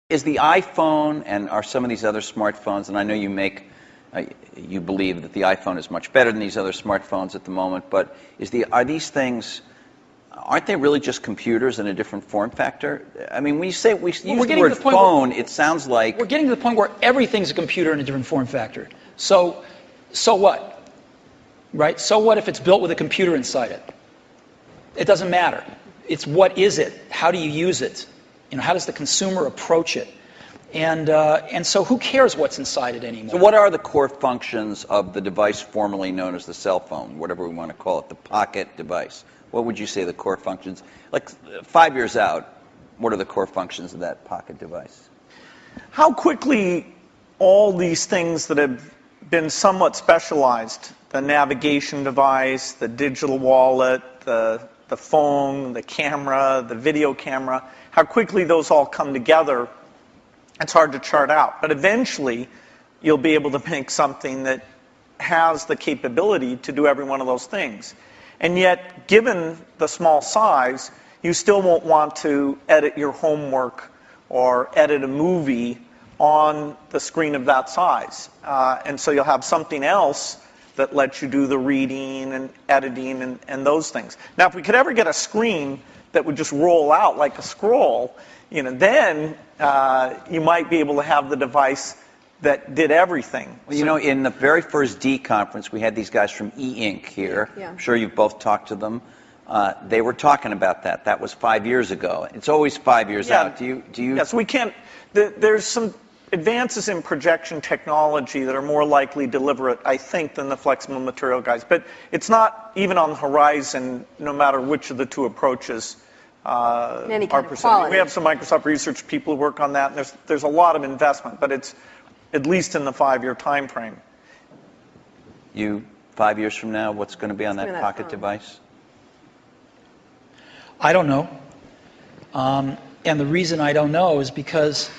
Is the iPhone and are some of these other smartphones, and I know you you believe that the iPhone is much better than these other smartphones at the moment, but are these things, aren't they really just computers in a different form factor? I mean, when you say we use the word phone, it sounds like... We're getting to the point where everything's a computer in a different form factor. So what? Right? So what if it's built with a computer inside it? It doesn't matter. It's what is it? How do you use it? How does the consumer approach it? And so who cares what's inside it anymore? So what are the core functions of the device formerly known as the cell phone, whatever we want to call it, the pocket device? What would you say the core functions? Like 5 years out, what are the core functions of that pocket device? How quickly all these things that have been somewhat specialized, the navigation device, the digital wallet, the phone, the camera, the video camera, how quickly those all come together, it's hard to chart out. But eventually, you'll be able to make something that has the capability to do every one of those things. And yet, given the small size, you still won't want to edit your homework or edit a movie on the screen of that size. And so you'll have something else that lets you do the reading and editing and those things. Now, if we could ever get a screen that would just roll out like a scroll, then you might be able to have the device that did everything. Well, in the very first D conference, we had these guys from E-Ink here. Yeah. I'm sure you've both talked to them. They were talking about that. That was 5 years ago. It's always 5 years out. Do you? Yes, we can't. There's some advances in projection technology that are more likely to deliver it, I think, than the flexible material guys. But it's not even on the horizon, no matter which of the two approaches are pursued. We have some Microsoft research people who work on that, and there's a lot of investment, but it's at least in the 5-year time frame. 5 years from now, what's going to be on that pocket device? I don't know. And the reason I don't know is because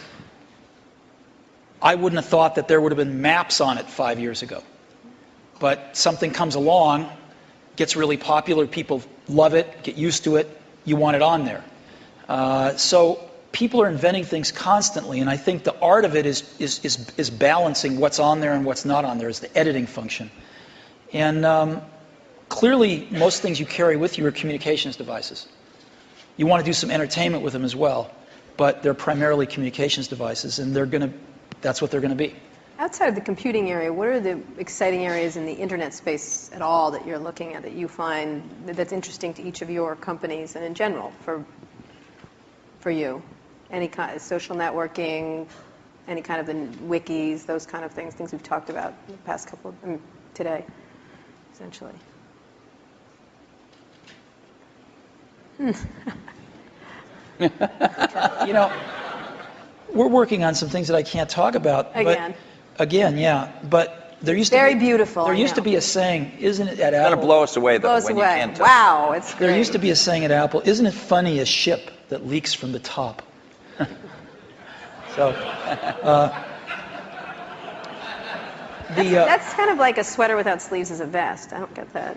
I wouldn't have thought that there would have been maps on it 5 years ago. But something comes along, gets really popular, people love it, get used to it, you want it on there. So people are inventing things constantly, and I think the art of it is balancing what's on there and what's not on there, is the editing function. And clearly, most things you carry with you are communications devices. You want to do some entertainment with them as well, but they're primarily communications devices, and that's what they're going to be. Outside of the computing area, what are the exciting areas in the internet space at all that you're looking at that you find that's interesting to each of your companies and in general for you? Any kind of social networking, any kind of the wikis, those kind of things we've talked about in the past today, essentially. We're working on some things that I can't talk about. Again, yeah. But there used to be beautiful. There used to be a saying, isn't it, at Apple? It's going to blow us away, though. Blow us away. Wow, it's great. There used to be a saying at Apple, isn't it funny, a ship that leaks from the top? So, that's kind of like a sweater without sleeves as a vest. I don't get that.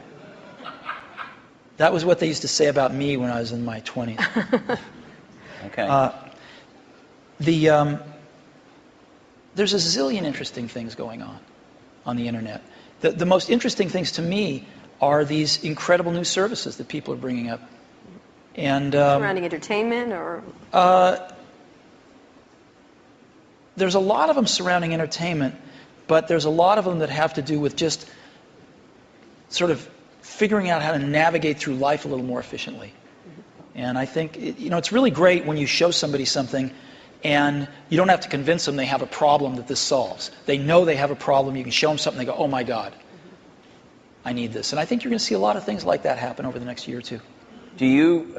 That was what they used to say about me when I was in my 20s. Okay. There's a zillion interesting things going on the internet. The most interesting things to me are these incredible new services that people are bringing up. And surrounding entertainment, or there's a lot of them surrounding entertainment, but there's a lot of them that have to do with just sort of figuring out how to navigate through life a little more efficiently. And I think it's really great when you show somebody something and you don't have to convince them they have a problem that this solves. They know they have a problem. You can show them something, they go, oh my God, I need this. And I think you're going to see a lot of things like that happen over the next year or two. Do you,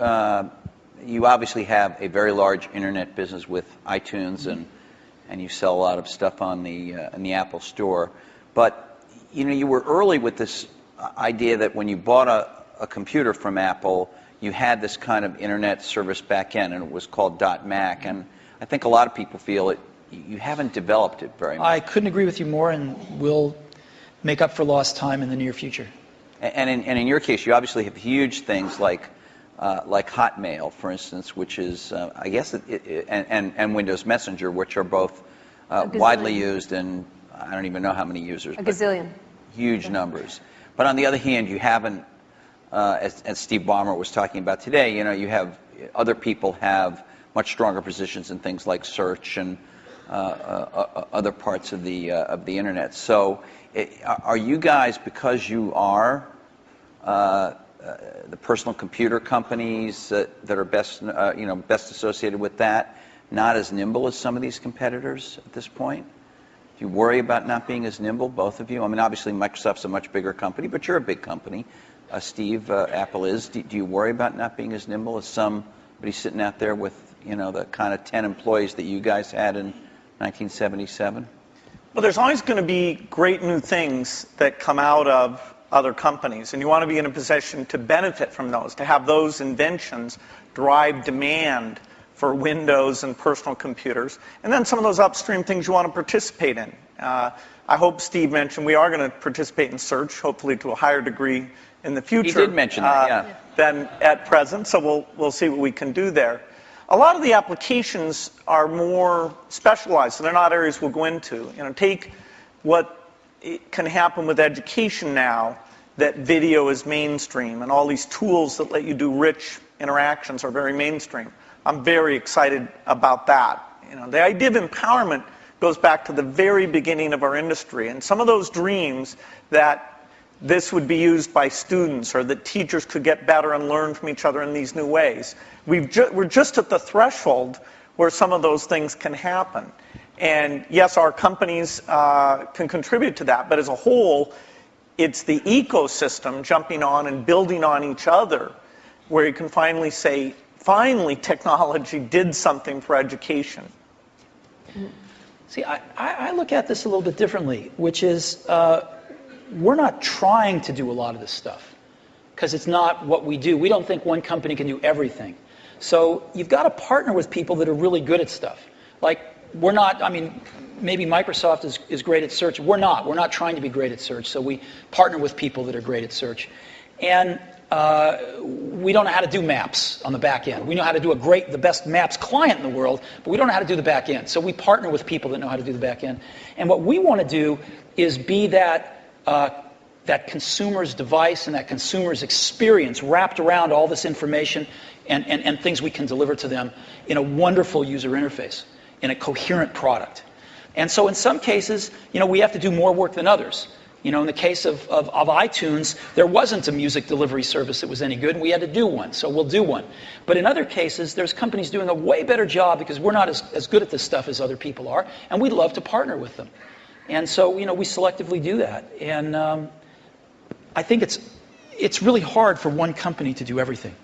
you obviously have a very large internet business with iTunes, and you sell a lot of stuff on in the Apple Store. But you were early with this idea that when you bought a computer from Apple, you had this kind of internet service back end, and it was called .Mac. And I think a lot of people feel you haven't developed it very much. I couldn't agree with you more, and we'll make up for lost time in the near future. And in your case, you obviously have huge things like like Hotmail, for instance, which is, I guess, and Windows Messenger, which are both widely used, and I don't even know how many users. A gazillion. Huge numbers. But on the other hand, you haven't, as Steve Ballmer was talking about today, you have other people have much stronger positions in things like search and other parts of the internet. So, are you guys, because you are the personal computer companies that are best associated with that, not as nimble as some of these competitors at this point? Do you worry about not being as nimble, both of you? I mean, obviously Microsoft's a much bigger company, but you're a big company. Steve, Apple is. Do you worry about not being as nimble as somebody sitting out there with, the kind of 10 employees that you guys had in 1977? Well, there's always going to be great new things that come out of other companies, and you want to be in a position to benefit from those, to have those inventions drive demand for Windows and personal computers, and then some of those upstream things you want to participate in. I hope Steve mentioned we are going to participate in search, hopefully to a higher degree in the future. He did mention that, yeah. Than at present, so we'll see what we can do there. A lot of the applications are more specialized, so they're not areas we'll go into. Take what can happen with education now, that video is mainstream, and all these tools that let you do rich interactions are very mainstream. I'm very excited about that. The idea of empowerment goes back to the very beginning of our industry, and some of those dreams that this would be used by students, or that teachers could get better and learn from each other in these new ways. We're just at the threshold where some of those things can happen. And yes, our companies can contribute to that, but as a whole, it's the ecosystem jumping on and building on each other where you can finally say, finally technology did something for education. See, I look at this a little bit differently, which is we're not trying to do a lot of this stuff because it's not what we do. We don't think one company can do everything. So you've got to partner with people that are really good at stuff. Like, we're not, maybe Microsoft is great at search. We're not trying to be great at search. So we partner with people that are great at search. And we don't know how to do maps on the back end. We know how to do the best maps client in the world, but we don't know how to do the back end. So we partner with people that know how to do the back end. And what we want to do is be that consumer's device and that consumer's experience wrapped around all this information and things we can deliver to them in a wonderful user interface, in a coherent product. And so in some cases, we have to do more work than others. In the case of iTunes, there wasn't a music delivery service that was any good, and we had to do one, so we'll do one. But in other cases, there's companies doing a way better job because we're not as good at this stuff as other people are, and we'd love to partner with them. And so, we selectively do that. And I think it's really hard for one company to do everything.